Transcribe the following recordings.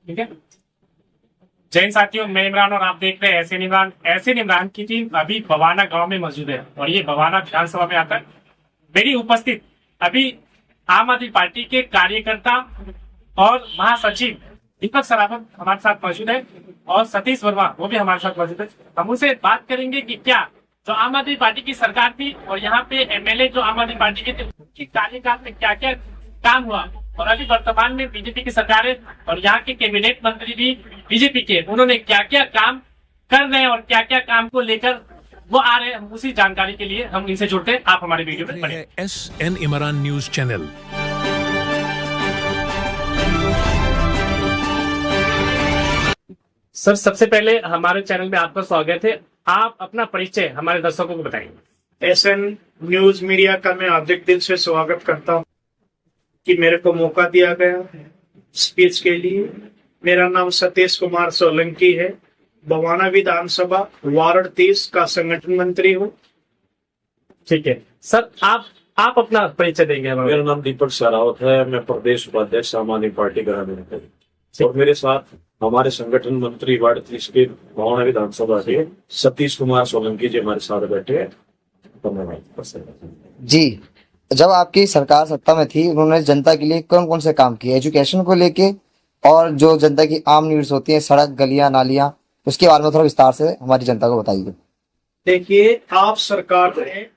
ठीक है। जैन साथियों, मैं इमरान और आप देख रहे हैं ऐसे इमरान की टीम अभी बवाना गांव में मौजूद है और ये बवाना विधानसभा में आता है। मेरी उपस्थित अभी आम आदमी पार्टी के कार्यकर्ता और महासचिव दीपक सरावत हमारे साथ मौजूद है और सतीश वर्मा वो भी हमारे साथ मौजूद है। हम उनसे बात करेंगे कि क्या जो आम आदमी पार्टी की सरकार थी और यहाँ पे एमएलए जो आम आदमी पार्टी के थे उनकी कार्यकाल में क्या क्या काम हुआ और अभी वर्तमान में बीजेपी की सरकार है और यहाँ के कैबिनेट मंत्री भी बीजेपी के, उन्होंने क्या क्या काम कर रहे हैं और क्या क्या काम को लेकर वो आ रहे हैं, उसी जानकारी के लिए हम इनसे जुड़ते हैं। आप हमारे वीडियो में पढ़ें। SN Imran news channel. Sir, सबसे पहले हमारे चैनल में आपका स्वागत है। आप अपना परिचय हमारे दर्शकों को बताएंगे। SN न्यूज मीडिया का मैं हार्दिक दिल से स्वागत करता हूं कि मेरे को मौका दिया गया स्पीच के लिए। मेरा नाम सतीश कुमार सोलंकी है, बवाना विधानसभा वार्ड 30 का संगठन मंत्री हूँ। ठीक है सर, आप अपना परिचय देंगे हमें। मेरा नाम दीपक सरावत है, मैं प्रदेश उपाध्यक्ष आम आदमी पार्टी ग्रामीण और मेरे साथ हमारे संगठन मंत्री वार्ड 30 के बवाना विधानसभा के सतीश कुमार सोलंकी जी हमारे साथ बैठे हैं। धन्यवाद जी। जब आपकी सरकार सत्ता में थी, उन्होंने जनता के लिए कौन कौन से काम किए, एजुकेशन को लेके और जो जनता की आम नीड्स होती है, सड़क, गलियां, नालियां, उसके बारे में थोड़ा विस्तार से हमारी जनता को बताइए। देखिए, आप सरकार ने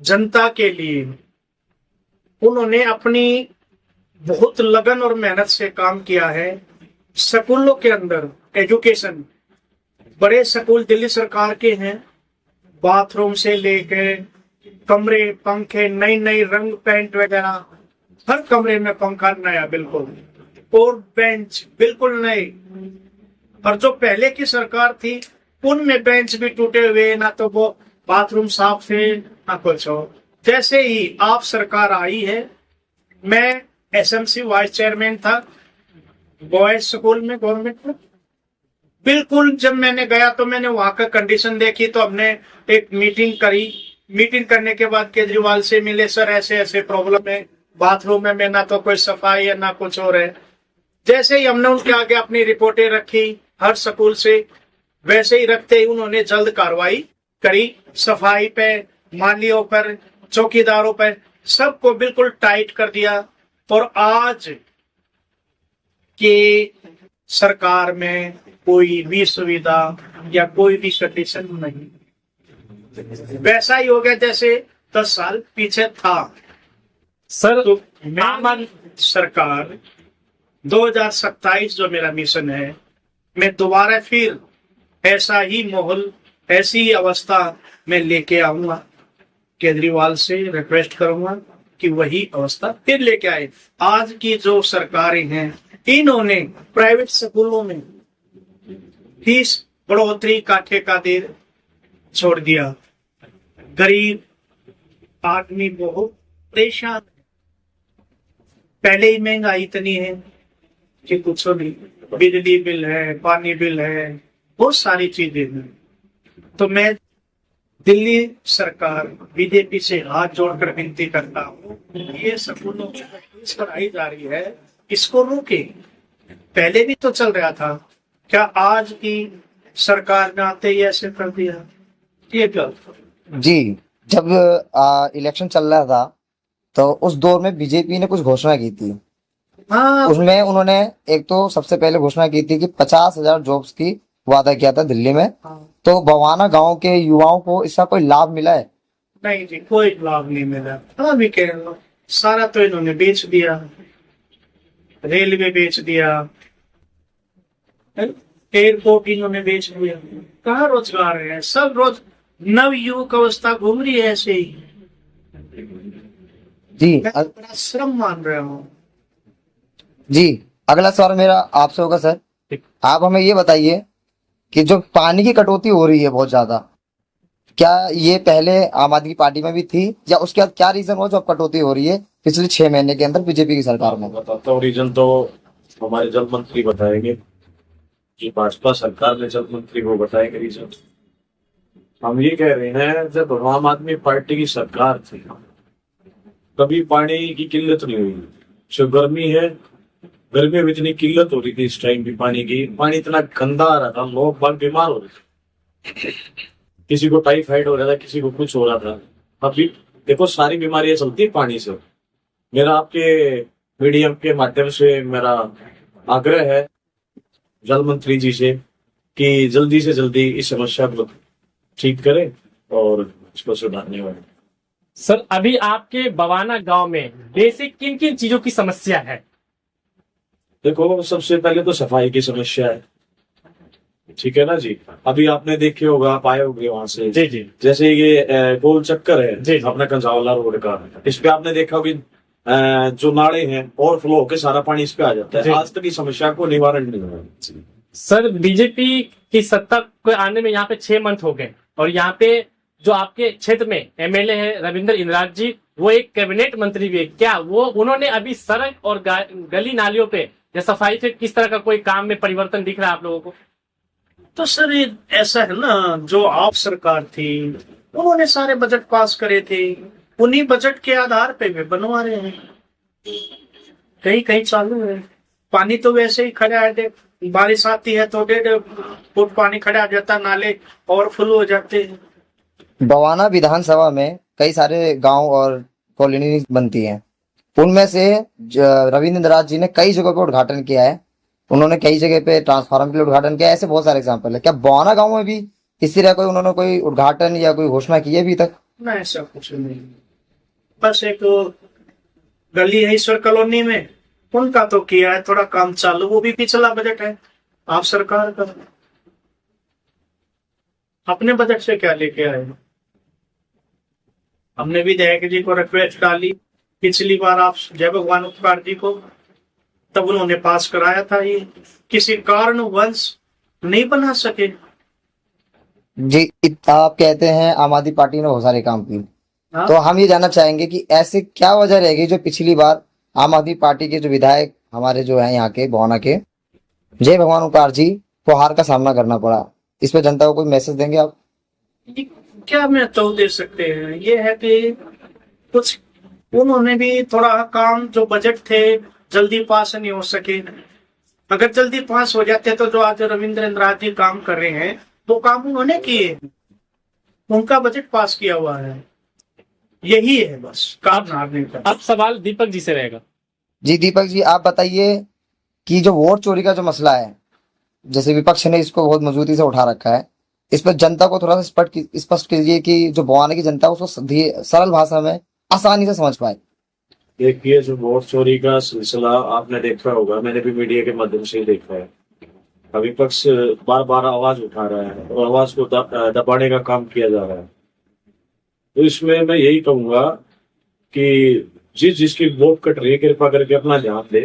जनता के लिए उन्होंने अपनी बहुत लगन और मेहनत से काम किया है। स्कूलों के अंदर एजुकेशन, बड़े स्कूल दिल्ली सरकार के हैं, बाथरूम से लेकर कमरे, पंखे, नई नई रंग पेंट वगैरह, हर कमरे में पंखा नया बिल्कुल, और बेंच बिल्कुल नए। और जो पहले की सरकार थी उनमें बेंच भी टूटे हुए, ना तो वो बाथरूम साफ थे ना कुछ हो। जैसे ही आप सरकार आई है, मैं SMC वाइस चेयरमैन था बॉयज स्कूल में, गवर्नमेंट में। बिल्कुल जब मैंने गया तो मैंने वहां का कंडीशन देखी, तो हमने एक मीटिंग करी। मीटिंग करने के बाद केजरीवाल से मिले, सर ऐसे ऐसे प्रॉब्लम है बाथरूम में ना तो कोई सफाई है ना कुछ और है। जैसे ही हमने उनके आगे अपनी रिपोर्टें रखी हर स्कूल से, वैसे ही रखते ही उन्होंने जल्द कार्रवाई करी। सफाई पे, मालियों पर, चौकीदारों पर, सबको बिल्कुल टाइट कर दिया। और आज की सरकार में कोई भी सुविधा या कोई भी कंडीशन नहीं, वैसा ही हो गया जैसे 10 साल पीछे था। सर, तो मैं सरकार 2027 जो मेरा मिशन है, मैं दोबारा फिर ऐसा ही माहौल, ऐसी ही अवस्था में लेके आऊंगा। केजरीवाल से रिक्वेस्ट करूंगा कि वही अवस्था फिर लेके आए। आज की जो सरकारें हैं, इन्होंने प्राइवेट स्कूलों में फीस बढ़ोतरी का ठेका दे छोड़ दिया। गरीब आदमी बहुत परेशान। पहले ही महंगाई इतनी है कि कुछ नहीं, बिजली बिल है, पानी बिल है, बहुत सारी चीजें हैं। तो मैं दिल्ली सरकार बीजेपी से हाथ जोड़कर विनती करता हूँ, ये स्कूलों में फीस बढ़ाई जा रही है, इसको रोके। पहले भी तो चल रहा था, क्या आज की सरकार ने आते ही ऐसे कर दिया? ये गलत। जी। जब इलेक्शन चल रहा था तो उस दौर में बीजेपी ने कुछ घोषणा की थी। हाँ, उसमें उन्होंने एक तो सबसे पहले घोषणा की थी कि 50,000 जॉब्स की वादा किया था दिल्ली में। तो बवाना गांव के युवाओं को इसका कोई लाभ मिला है? नहीं जी, कोई लाभ नहीं मिला। हाँ भी कह रहा हूँ, सारा तो इन्होंने बेच दिया, रेलवे बेच दिया, एयरपोर्ट इन्होंने बेच दिया। कहाँ रोजगार है? सब रोज नव युवक अवस्था घूम रही है ऐसे ही। जी। मैं बड़ा श्रम मान रहा हूँ। जी, अगला सवाल मेरा आपसे होगा सर। आप हमें ये बताइए कि जो पानी की कटौती हो रही है बहुत ज्यादा, क्या ये पहले आम आदमी पार्टी में भी थी या उसके बाद क्या रीजन हो जो अब कटौती हो रही है पिछले 6 महीने के अंदर बीजेपी की सरकार में? बताता हूँ। रीजन तो हमारे जल मंत्री बताएंगे, जो भाजपा सरकार में जल मंत्री वो बताएंगे रीजन। हम ये कह रहे हैं, जब आम आदमी पार्टी की सरकार थी कभी पानी की किल्लत नहीं हुई। जो गर्मी है गर्मी में इतनी किल्लत हो रही थी इस टाइम भी पानी की, पानी इतना गंदा आ रहा था, लोग बहुत बीमार हो रहे थे, किसी को टाइफाइड हो रहा था, किसी को कुछ हो रहा था। अभी देखो सारी बीमारियां चलती है पानी से। मेरा आपके मीडियम के माध्यम से मेरा आग्रह है जल मंत्री जी से कि जल्दी से जल्दी इस समस्या को ठीक करें और इसको सुधारने वाले। सर अभी आपके बवाना गांव में बेसिक किन किन चीजों की समस्या है? देखो सबसे पहले तो सफाई की समस्या है, ठीक है ना जी। अभी आपने देखे होगा, आप आए होंगे वहां से, जी जी जैसे ये गोल चक्कर है जी, जी। अपना कंसावला रोड का, इस पे आपने देखा होगा जो नाले हैं और फ्लो होकर सारा पानी इस पे आ जाता जी। है। आज तक इस समस्या को निवारण नहीं हुआ। सर बीजेपी की सत्ता को आने में यहाँ पे 6 मंथ हो गए और यहाँ पे जो आपके क्षेत्र में एमएलए है रविंद्र इंद्राज जी, वो एक कैबिनेट मंत्री भी है, क्या वो उन्होंने अभी सड़क और गली नालियों पे या सफाई पे किस तरह का कोई काम में परिवर्तन दिख रहा है आप लोगों को? तो सर ये ऐसा है ना, जो आप सरकार थी उन्होंने सारे बजट पास करे थे, उन्हीं बजट के आधार पे वे बनवा रहे हैं, कहीं कहीं चालू है। पानी तो वैसे ही खड़ा है, बारिश आती है तो 1.5 फुट पानी खड़ा हो जाता, नाले और फुल हो जाते हैं। बवाना विधानसभा में कई सारे गांव और कॉलोनी बनती हैं, उनमें से रविंद्र राज जी ने कई जगह पे उद्घाटन किया है, उन्होंने कई जगह पे ट्रांसफार्मर के लिए उद्घाटन किया है, ऐसे बहुत सारे एग्जांपल है। क्या बवाना गांव में भी इसी तरह कोई उन्होंने कोई उद्घाटन या कोई घोषणा की है अभी तक? ना ऐसा कुछ नहीं, बस एक गली है ईश्वर कॉलोनी में, उनका तो किया है थोड़ा काम चालू, वो भी पिछला बजट है आप सरकार का, अपने बजट से क्या लेके आए। हमने विधायक जी को रिक्वेस्ट डाली पिछली बार आप जय भगवान उपकार जी को, तब उन्होंने पास कराया था, ये किसी कारणवश नहीं बना सके। जी आप कहते हैं आम आदमी पार्टी ने बहुत सारे काम किए, हाँ? तो हम ये जानना चाहेंगे कि ऐसे क्या वजह रहेगी जो पिछली बार आम आदमी पार्टी के जो विधायक हमारे जो है यहाँ के बवाना के जय भगवान उपकार जी को हार का सामना करना पड़ा, इस पे जनता को कोई मैसेज देंगे आप? क्या मैं तो दे सकते हैं, ये है कि कुछ उन्होंने भी थोड़ा काम जो बजट थे जल्दी पास नहीं हो सके, अगर जल्दी पास हो जाते तो जो आज रविंद्र इंद्राज जी काम कर रहे हैं वो काम उन्होंने किए, उनका बजट पास किया हुआ है, यही है बस काम हारने का। अब सवाल दीपक जी से रहेगा। जी दीपक जी आप बताइए कि जो वोट चोरी का जो मसला है, जैसे विपक्ष ने इसको बहुत मजबूती से उठा रखा है, इस पर जनता को थोड़ा सा स्पष्ट कीजिए कि जो बवाना की जनता है उसको सरल भाषा में आसानी से समझ पाए। देखिए जो वोट चोरी का सिलसिला आपने देखा होगा, मैंने भी मीडिया के माध्यम से ही देखा है, विपक्ष बार बार आवाज उठा रहा है और आवाज को दबाने का काम किया जा रहा है। तो इसमें मैं यही कहूंगा कि जिसकी वोट कट रही है कृपा करके अपना ध्यान दे,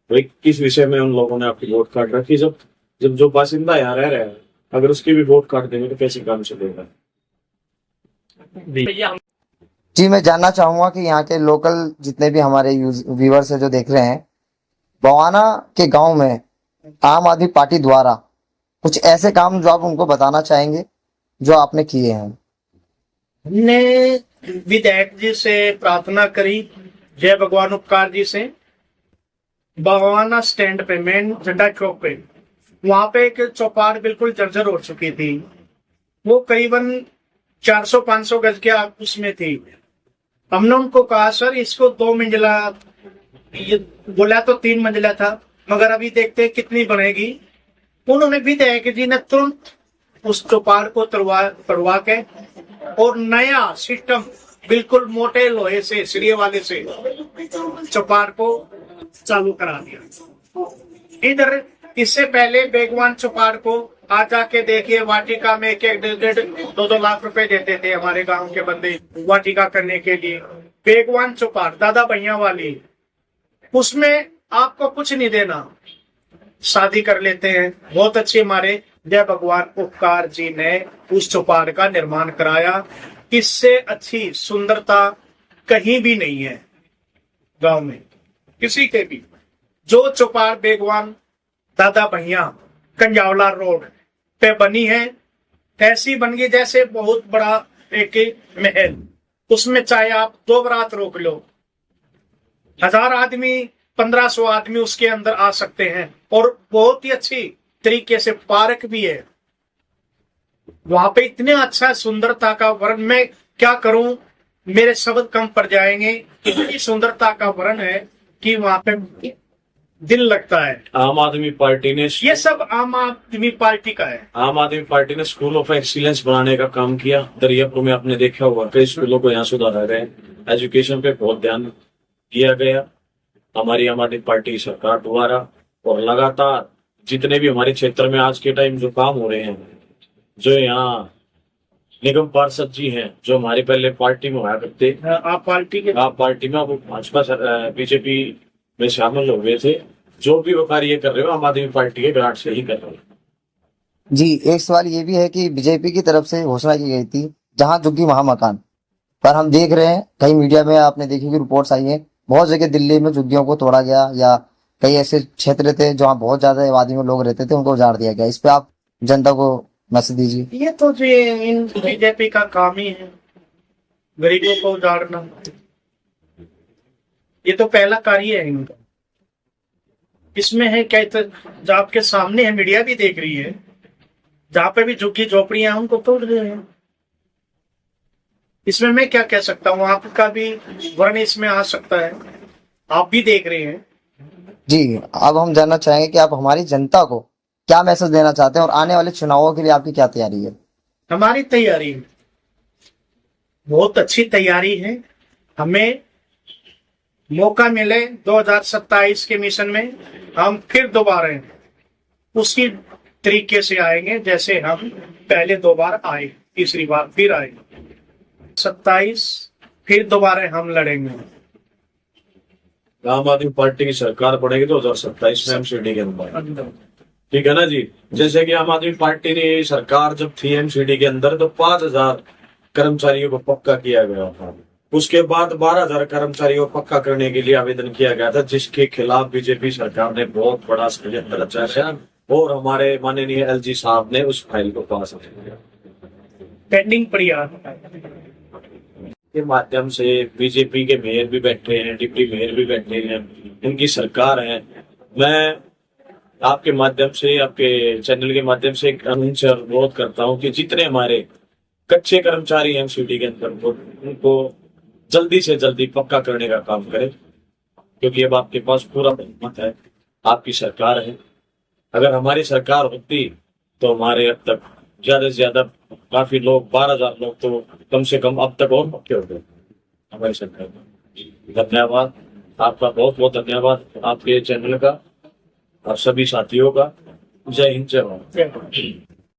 भाई किस विषय में उन लोगों ने आपकी वोट काट रखी। जब जो बासिंदा यहाँ रह रहा है अगर उसकी भी वोट काट देंगे तो कैसे काम चलेगा। जी मैं जानना चाहूंगा कि यहाँ के लोकल जितने भी हमारे व्यूअर्स है जो देख रहे हैं, बवाना के गांव में आम आदमी पार्टी द्वारा कुछ ऐसे काम जो आप उनको बताना चाहेंगे जो आपने किए हैं? हमने विधायक जी से प्रार्थना करी, जय भगवान उपकार जी से, बवाना स्टैंड पे मेन झंडा चौक पे, वहां पे एक चौपाल बिल्कुल जर्जर हो चुकी थी, वो करीबन 400-500 गज के उसमें थी। हमने उनको कहा सर इसको 2 मंजिला, ये बोला तो 3 मंजिला था, मगर अभी देखते हैं कितनी बनेगी। उन्होंने विधायक जी ने तुरंत उस चौपाल को तोड़वा के और नया सिस्टम बिल्कुल मोटे लोहे से सिरे वाले से चौपाल को चालू करा दिया। इधर इससे पहले बेगवान चौपाल को आ जाके देखिए, वाटिका में 1-1.5-2 लाख रुपए देते थे हमारे गांव के बंदे वाटिका करने के लिए। बेगवान चौपाल दादा भैया वाली, उसमें आपको कुछ नहीं देना, शादी कर लेते हैं। बहुत अच्छी हमारे जय भगवान उपकार जी ने उस चौपाल का निर्माण कराया, इससे अच्छी सुंदरता कहीं भी नहीं है गांव में किसी के भी। जो चौपाल बेगवान दादा भैया कंजावला रोड पे बनी है, ऐसी बन गई जैसे बहुत बड़ा एक महल, उसमें चाहे आप 2 बारात रोक लो, 1000 आदमी 1500 आदमी उसके अंदर आ सकते हैं और बहुत ही अच्छी तरीके से पार्क भी है वहां पे। इतने अच्छा सुंदरता का वर्णन मैं क्या करूं, मेरे शब्द कम पड़ जाएंगे। इतनी सुंदरता का वर्णन है कि वहां पे दिल लगता है। आम आदमी पार्टी ने ये सब आम आदमी पार्टी का है। आम आदमी पार्टी ने स्कूल ऑफ एक्सीलेंस बनाने का काम किया। दरियापुर में आपने देखा होगा कई स्कूलों को यहाँ सुधारा गया, एजुकेशन पे बहुत ध्यान दिया गया हमारी आम आदमी पार्टी सरकार द्वारा। और लगातार जितने भी हमारे क्षेत्र में आज के टाइम जो काम हो रहे हैं, जो यहाँ निगम पार्षद जी हैं जो हमारे पहले पार्टी में हुआ करते, आप पार्टी के आप पार्टी में वो भाजपा बीजेपी में शामिल हो गए थे, जो भी वो कार्य कर रहे हो आम आदमी पार्टी के ग्रांट से ही कर रहे हो। जी, एक सवाल ये भी है कि बीजेपी की तरफ से घोषणा की गई थी जहां झुग्गी वहां मकान, पर हम देख रहे हैं कई मीडिया में आपने देखी कि रिपोर्ट्स आई हैं बहुत जगह दिल्ली में झुग्गियों को तोड़ा गया या कई ऐसे क्षेत्र थे जहाँ बहुत ज्यादा आबादी में लोग रहते थे उनको उजाड़ दिया गया। इस पे आप जनता को मैसेज दीजिए। ये तो जो इन बीजेपी का काम ही है गरीबों को उजाड़ना। ये तो पहला कार्य है इनका। इसमें है क्या, तो जो आपके सामने है, मीडिया भी देख रही है, जहाँ पे भी झुग्गी झोपड़ियां उनको तोड़ रहे हैं। इसमें मैं क्या कह सकता हूँ, आपका भी वर्ण इसमें आ सकता है, आप भी देख रहे हैं। जी, अब हम जानना चाहेंगे कि आप हमारी जनता को क्या मैसेज देना चाहते हैं और आने वाले चुनावों के लिए आपकी क्या तैयारी है? हमारी तैयारी बहुत अच्छी तैयारी है। हमें मौका मिले 2027 के मिशन में हम फिर दोबारा उसी तरीके से आएंगे जैसे हम पहले 2 बार आए, तीसरी बार फिर आए। 27 फिर दोबारा हम लड़ेंगे। आम आदमी पार्टी की सरकार बनेगी 2027 में एमसीडी के अंदर, ठीक है ना जी। जैसे कि आम आदमी पार्टी ने सरकार जब थी एमसीडी के अंदर तो 5000 कर्मचारियों को पक्का किया गया था। उसके बाद 12000 कर्मचारियों को पक्का करने के लिए आवेदन किया गया था, जिसके खिलाफ बीजेपी सरकार ने बहुत बड़ा षड्यंत्र रचा और हमारे माननीय एलजी साहब ने उस फाइल को पास किया। पेंडिंग पड़ी के माध्यम से बीजेपी के मेयर भी बैठे हैं, डिप्टी मेयर भी बैठे हैं, इनकी सरकार है। मैं आपके माध्यम से, आपके चैनल के माध्यम से एक अनुरोध करता हूं कि जितने हमारे कच्चे कर्मचारी हैं एमसीडी के अंदर उनको जल्दी से जल्दी पक्का करने का काम करें, क्योंकि अब आपके पास पूरा बहुमत है, आपकी सरकार है। अगर हमारी सरकार होती तो हमारे अब तक ज्यादा से ज्यादा काफी लोग 12000 लोग तो कम से कम अब तक और पक्के हो गए हमारी सरकार में। धन्यवाद आपका, बहुत बहुत धन्यवाद आपके चैनल का, आप सभी साथियों का। जय हिंद, जय भारत।